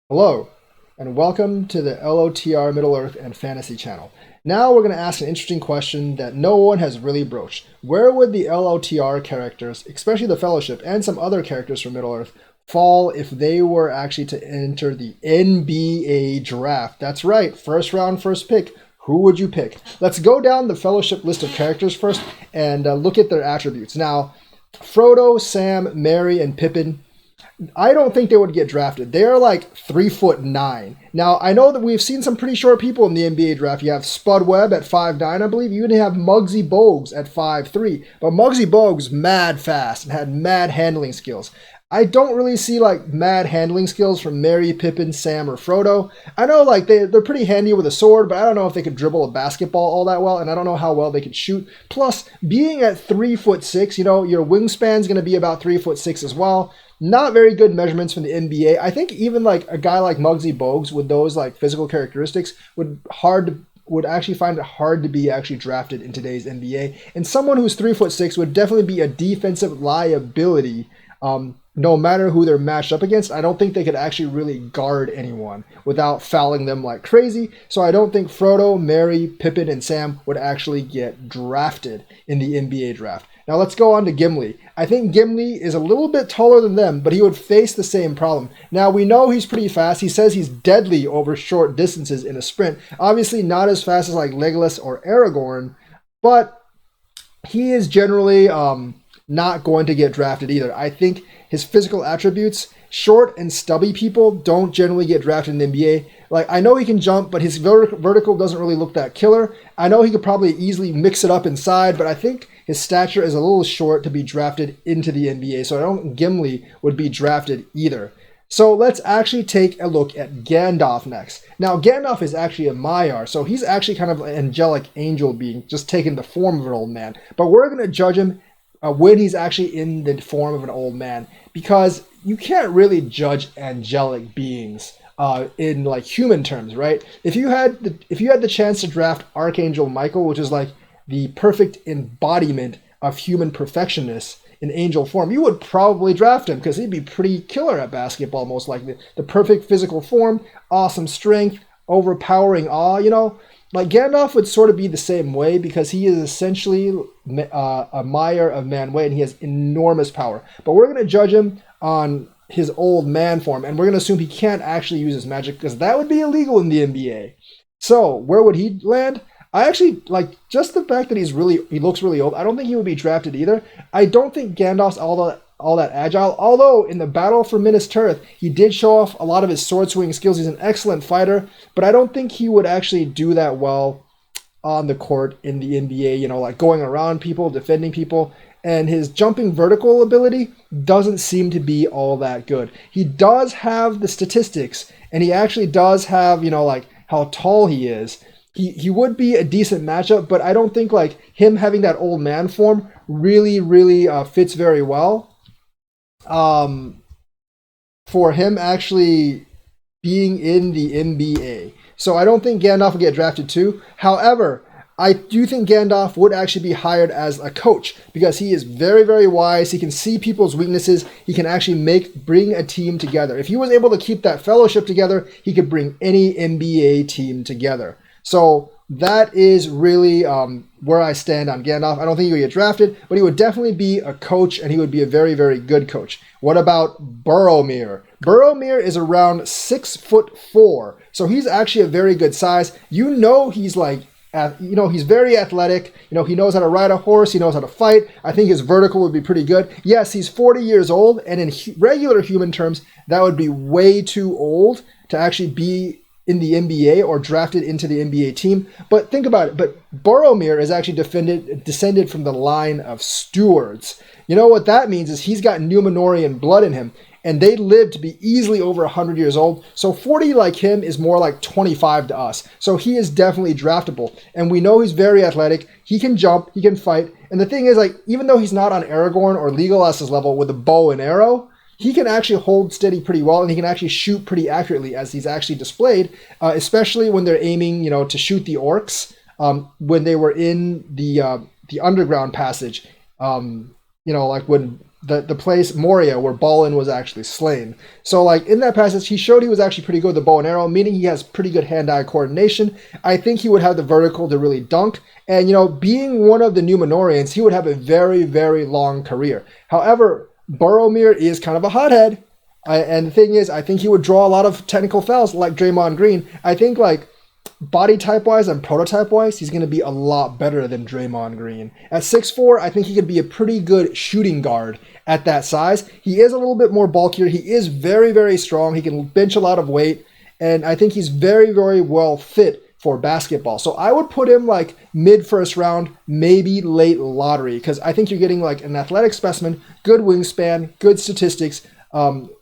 Hello, and welcome to the LOTR Middle Earth and Fantasy channel. Now we're going to ask an interesting question that no one has really broached. Where would the LOTR characters, especially the Fellowship and some other characters from Middle Earth, fall if they were actually to enter the NBA draft? That's right, first round, first pick. Who would you pick? Let's go down the Fellowship list of characters first and look at their attributes. Now, Frodo, Sam, Merry, and Pippin, I don't think they would get drafted. They're like 3'9". Now I know that we've seen some pretty short people in the NBA draft. You have Spud Webb at 5'9", I believe. You even have Muggsy Bogues at 5'3". But Muggsy Bogues mad fast and had mad handling skills. I don't really see like mad handling skills from Merry, Pippin, Sam, or Frodo. I know like they're pretty handy with a sword, but I don't know if they could dribble a basketball all that well, and I don't know how well they could shoot. Plus, being at 3'6", your wingspan's going to be about 3'6" as well. Not very good measurements from the NBA. I think even like a guy like Muggsy Bogues with those like physical characteristics would actually find it hard to be actually drafted in today's NBA. And someone who's 3'6" would definitely be a defensive liability. No matter who they're matched up against, I don't think they could actually really guard anyone without fouling them like crazy. So I don't think Frodo, Merry, Pippin, and Sam would actually get drafted in the NBA draft. Now let's go on to Gimli. I think Gimli is a little bit taller than them, but he would face the same problem. Now we know he's pretty fast. He says he's deadly over short distances in a sprint. Obviously not as fast as like Legolas or Aragorn, but he is generally not going to get drafted either. I think his physical attributes, short and stubby people don't generally get drafted in the NBA. Like, I know he can jump, but his vertical doesn't really look that killer. I know he could probably easily mix it up inside, but I think his stature is a little short to be drafted into the NBA, so I don't think Gimli would be drafted either. So let's actually take a look at Gandalf next. Now, Gandalf is actually a Maiar, so he's actually kind of an angelic angel being, just taking the form of an old man. But we're going to judge him when he's actually in the form of an old man, because you can't really judge angelic beings in like human terms, right? If you had the chance to draft Archangel Michael, which is like the perfect embodiment of human perfectionness in angel form, you would probably draft him because he'd be pretty killer at basketball, most likely. The perfect physical form, awesome strength, overpowering awe, Like Gandalf would sort of be the same way because he is essentially a Maiar of Manwë and he has enormous power. But we're going to judge him on his old man form, and we're going to assume he can't actually use his magic because that would be illegal in the NBA. So where would he land? I actually like just the fact that he looks really old. I don't think he would be drafted either. I don't think Gandalf's all that agile, although in the battle for Minas Tirith, he did show off a lot of his sword swinging skills. He's an excellent fighter, but I don't think he would actually do that well on the court in the NBA, like going around people, defending people, and his jumping vertical ability doesn't seem to be all that good. He does have the statistics, and he actually does have, like how tall he is. He would be a decent matchup, but I don't think like him having that old man form really fits very well for him actually being in the NBA. So I don't think Gandalf will get drafted too. However, I do think Gandalf would actually be hired as a coach because he is very wise. He can see people's weaknesses. He can actually bring a team together. If he was able to keep that fellowship together, he could bring any NBA team together. So that is really where I stand on Gandalf. I don't think he would get drafted, but he would definitely be a coach, and he would be a very good coach. What about Boromir? Boromir is around 6'4", so he's actually a very good size. He's like, he's very athletic. He knows how to ride a horse. He knows how to fight. I think his vertical would be pretty good. Yes, he's 40 years old, and in regular human terms, that would be way too old to actually be in the NBA or drafted into the NBA team. But think about it. But Boromir is actually descended from the line of stewards. You know what that means is he's got Numenorean blood in him, and they live to be easily over 100 years old. So 40 like him is more like 25 to us. So he is definitely draftable. And we know he's very athletic. He can jump. He can fight. And the thing is, like, even though he's not on Aragorn or Legolas's level with a bow and arrow, he can actually hold steady pretty well, and he can actually shoot pretty accurately, as he's actually displayed, especially when they're aiming, to shoot the orcs when they were in the underground passage. Like when the place Moria where Balin was actually slain. So like in that passage, he showed he was actually pretty good with the bow and arrow, meaning he has pretty good hand-eye coordination. I think he would have the vertical to really dunk. And, you know, being one of the Númenóreans, he would have a very, very long career. However, Boromir is kind of a hothead. And the thing is, I think he would draw a lot of technical fouls like Draymond Green. I think like body type wise and prototype wise, he's going to be a lot better than Draymond Green. At 6'4", I think he could be a pretty good shooting guard at that size. He is a little bit more bulkier. He is very, very strong. He can bench a lot of weight. And I think he's very, very well fit for basketball. So I would put him like mid first round, maybe late lottery, because I think you're getting like an athletic specimen, good wingspan, good statistics,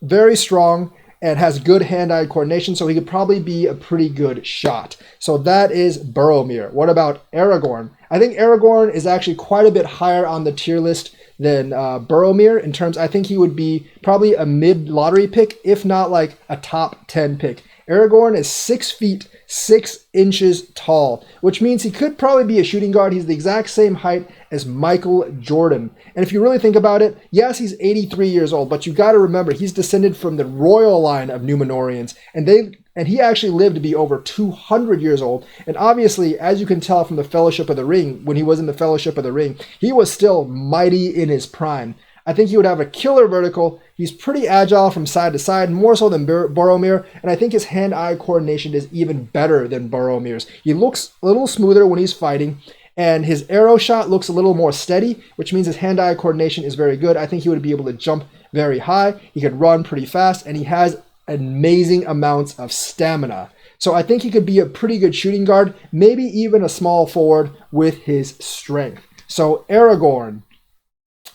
very strong, and has good hand-eye coordination, so he could probably be a pretty good shot. So that is Boromir. What about Aragorn? I think Aragorn is actually quite a bit higher on the tier list than Boromir in terms, I think he would be probably a mid-lottery pick, if not like a top 10 pick. Aragorn is 6 feet 6 inches tall, which means he could probably be a shooting guard. He's the exact same height as Michael Jordan. And if you really think about it, yes, he's 83 years old, but you got to remember he's descended from the royal line of Númenóreans, and he actually lived to be over 200 years old. And obviously, as you can tell from the Fellowship of the Ring, when he was in the Fellowship of the Ring, he was still mighty in his prime. I think he would have a killer vertical. He's pretty agile from side to side, more so than Boromir, and I think his hand-eye coordination is even better than Boromir's. He looks a little smoother when he's fighting, and his arrow shot looks a little more steady, which means his hand-eye coordination is very good. I think he would be able to jump very high. He could run pretty fast, and he has amazing amounts of stamina. So I think he could be a pretty good shooting guard, maybe even a small forward with his strength. So Aragorn,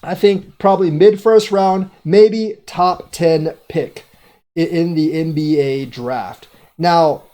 I think probably mid-first round, maybe top 10 pick in the NBA draft. Now,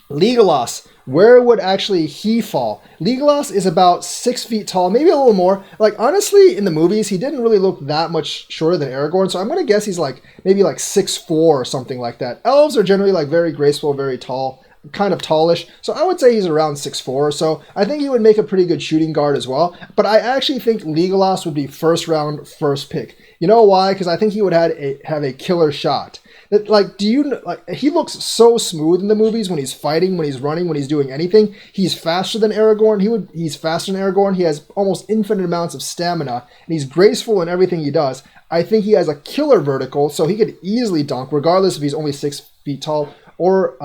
Legolas, where would actually he fall? Legolas is about 6 feet tall, maybe a little more. Like, honestly, in the movies, he didn't really look that much shorter than Aragorn, so I'm going to guess he's like maybe like 6'4" or something like that. Elves are generally like very graceful, very tall, kind of tallish, so I would say he's around 6'4", or so. I think he would make a pretty good shooting guard as well, but I actually think Legolas would be first round, first pick. You know why? Because I think he would have a killer shot. Like, he looks so smooth in the movies when he's fighting, when he's running, when he's doing anything. He's faster than Aragorn. He's faster than Aragorn. He has almost infinite amounts of stamina, and he's graceful in everything he does. I think he has a killer vertical, so he could easily dunk, regardless if he's only 6 feet tall or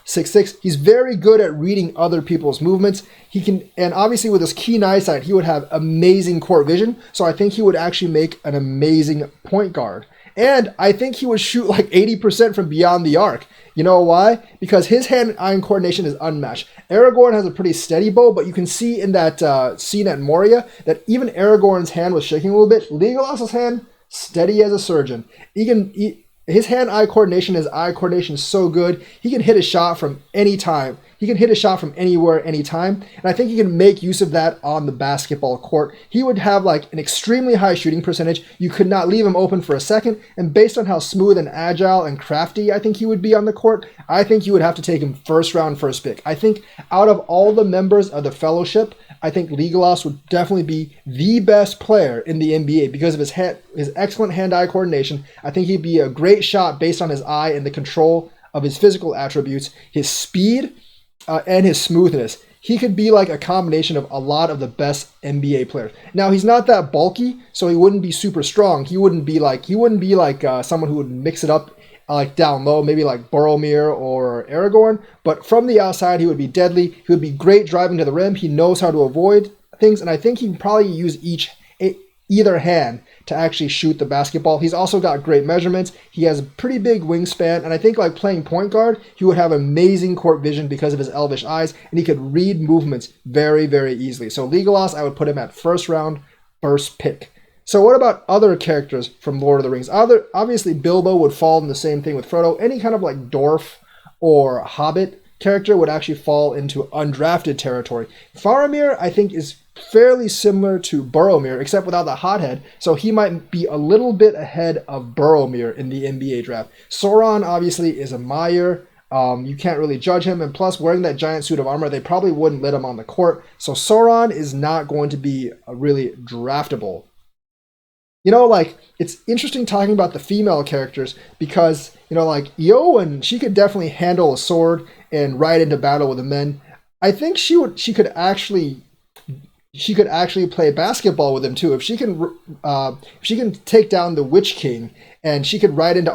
6'6". He's very good at reading other people's movements. He can, and obviously with his keen eyesight, he would have amazing court vision. So I think he would actually make an amazing point guard. And I think he would shoot like 80% from beyond the arc. You know why? Because his hand-eye coordination is unmatched. Aragorn has a pretty steady bow, but you can see in that scene at Moria that even Aragorn's hand was shaking a little bit. Legolas's hand, steady as a surgeon. His hand-eye coordination, his eye coordination is so good, he can hit a shot from any time. He can hit a shot from anywhere, anytime. And I think he can make use of that on the basketball court. He would have like an extremely high shooting percentage. You could not leave him open for a second. And based on how smooth and agile and crafty I think he would be on the court, I think you would have to take him first round, first pick. I think out of all the members of the Fellowship, I think Legolas would definitely be the best player in the NBA because of his excellent hand-eye coordination. I think he'd be a great shot based on his eye and the control of his physical attributes, his speed, and his smoothness. He could be like a combination of a lot of the best NBA players. Now, he's not that bulky, so he wouldn't be super strong. He wouldn't be like someone who would mix it up like down low, maybe like Boromir or Aragorn. But from the outside, he would be deadly. He would be great driving to the rim. He knows how to avoid things, and I think he can probably use either hand to actually shoot the basketball. He's also got great measurements. He has a pretty big wingspan, and I think like playing point guard, he would have amazing court vision because of his elvish eyes, and he could read movements very, very easily. So Legolas, I would put him at first round, first pick. So what about other characters from Lord of the Rings? Obviously, Bilbo would fall in the same thing with Frodo. Any kind of like dwarf or hobbit character would actually fall into undrafted territory. Faramir, I think, is fairly similar to Boromir, except without the hothead, so he might be a little bit ahead of Boromir in the NBA draft. Sauron, obviously, is a Maiar. You can't really judge him, and plus, wearing that giant suit of armor, they probably wouldn't let him on the court, so Sauron is not going to be really draftable. You know, like, it's interesting talking about the female characters because, you know, like, Yoan, she could definitely handle a sword and ride into battle with the men. I think she could actually play basketball with him too. If she can take down the Witch King, and she could ride into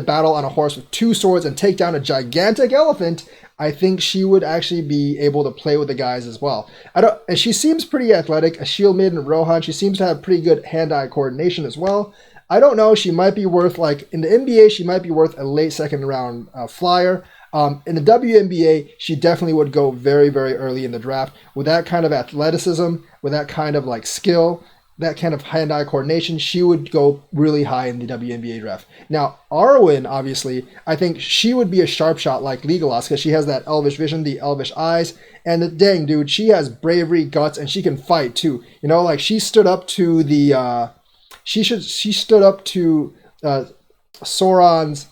battle on a horse with two swords and take down a gigantic elephant, I think she would actually be able to play with the guys as well. And she seems pretty athletic, a shield maiden Rohan. She seems to have pretty good hand-eye coordination as well. I don't know. She might be worth, like, in the NBA, she might be worth a late second round flyer. In the WNBA, she definitely would go very, very early in the draft. With that kind of athleticism, with that kind of like skill, that kind of hand-eye coordination, she would go really high in the WNBA draft. Now, Arwen, obviously, I think she would be a sharp shot like Legolas because she has that elvish vision, the elvish eyes, and dang, dude, she has bravery, guts, and she can fight too. You know, like she stood up to the she stood up to Sauron's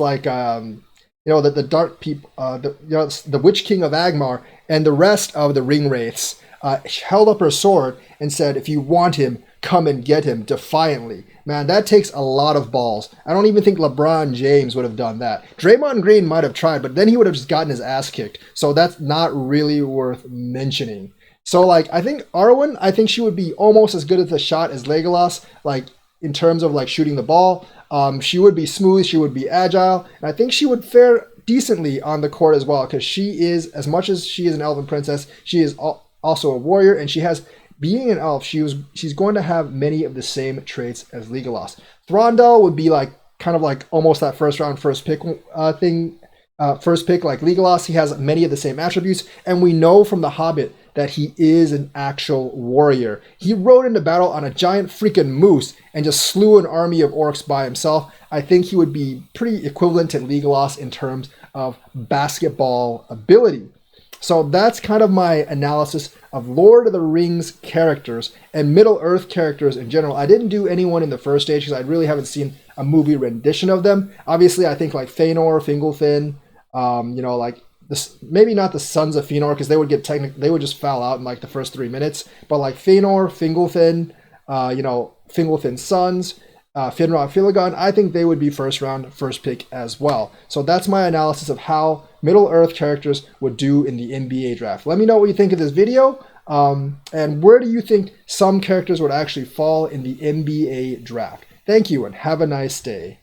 like you know, the dark people, the Witch King of Agmar and the rest of the ring wraiths held up her sword and said, "If you want him, come and get him," defiantly. Man, that takes a lot of balls. I don't even think LeBron James would have done that. Draymond Green might have tried, but then he would have just gotten his ass kicked. So that's not really worth mentioning. So, like, I think Arwen, I think she would be almost as good at the shot as Legolas, like, in terms of, like, shooting the ball. She would be smooth, she would be agile, and I think she would fare decently on the court as well, because she is, as much as she is an elven princess, she is also a warrior, and she has, being an elf, she's going to have many of the same traits as Legolas. Thranduil would be like, kind of like almost that first round, first pick thing, first pick like Legolas. He has many of the same attributes, and we know from The Hobbit that he is an actual warrior. He rode into battle on a giant freaking moose and just slew an army of orcs by himself. I think he would be pretty equivalent to Legolas in terms of basketball ability. So that's kind of my analysis of Lord of the Rings characters and Middle-earth characters in general. I didn't do anyone in the first stage because I really haven't seen a movie rendition of them. Obviously, I think like Fëanor, Fingolfin, you know, like this, maybe not the Sons of Fëanor because they would just foul out in like the first 3 minutes. But like Fëanor, Fingolfin, you know, Fingolfin's sons, Finrod, Filigon, I think they would be first round, first pick as well. So that's my analysis of how Middle-earth characters would do in the NBA draft. Let me know what you think of this video, and where do you think some characters would actually fall in the NBA draft. Thank you, and have a nice day.